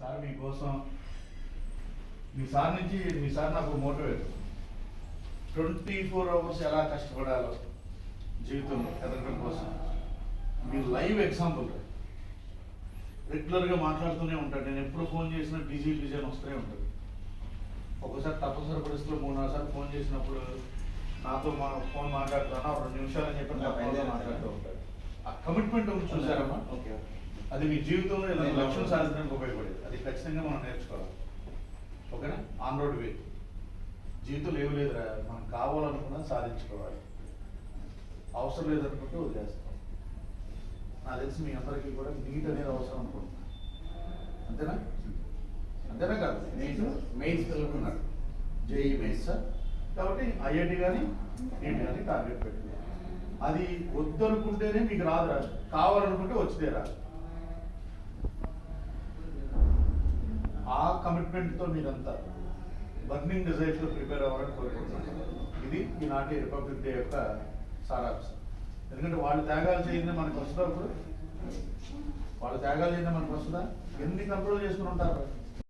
Sir మీకోసం మీ sir నాకు motivate 24 hours ఎలా కష్టపడాలో జీవితంలో ఎదగడం కోసం మీ లైవ్ ఎగ్జాంపుల్. రెగ్యులర్గా మాట్లాడుతూనే ఉంటాడు. నేను ఎప్పుడు ఫోన్ చేసినా బిజీ అని వస్తూనే ఉంటుంది. ఒకసారి తప్పనిసరి పరిస్థితుల్లో 3-4 సార్లు ఫోన్ చేసినప్పుడు నాతో ఫోన్ మాట్లాడుతున్నా 2 నిమిషాలు అని చెప్పి మాట్లాడుతూ ఉంటాడు. ఆ కమిట్మెంట్ ఉంది చూసారమ్మా, అది మీ జీవితంలో ఇలాంటి లక్ష్యం సాధించడానికి ఉపయోగపడేది. అది ఖచ్చితంగా మనం నేర్చుకోవాలి. ఓకేనా? ఆన్ రోడ్ వే. జీవితంలో ఏమి లేదురా, మనం కావాలనుకున్నా సాధించుకోవాలి, అవసరం లేదనుకుంటే వదిలేస్తాం. నాకు తెలిసి మీ అందరికీ కూడా నీట్ అనేది అవసరం అనుకుంటున్నాను. అంతేనా? అంతేనా కాదు? మెయిన్స్ చదువుకున్నారు, జేఈ మెయిన్స్ సార్. కాబట్టి ఐఐటి కానీ నీట్ కానీ టార్గెట్ పెట్టుకున్నారు. అది వద్దనుకుంటేనే మీకు రాదు, కావాలనుకుంటే వచ్చితే రాదు. ఆ కమిట్మెంట్తో మీరంతా బర్నింగ్ డిజైర్స్లో ప్రిపేర్ అవ్వాలని కోరుకుంటున్నాను. ఇది ఈనాటి రిపబ్లిక్ డే యొక్క సారాంశం. ఎందుకంటే వాళ్ళు త్యాగాలు చేయిందే మనకు వస్తుందా? ఇప్పుడు వాళ్ళు త్యాగాలు చేయిందే మనకు వస్తుందా? ఎన్ని కంట్రోల్ చేసుకుని ఉంటారు.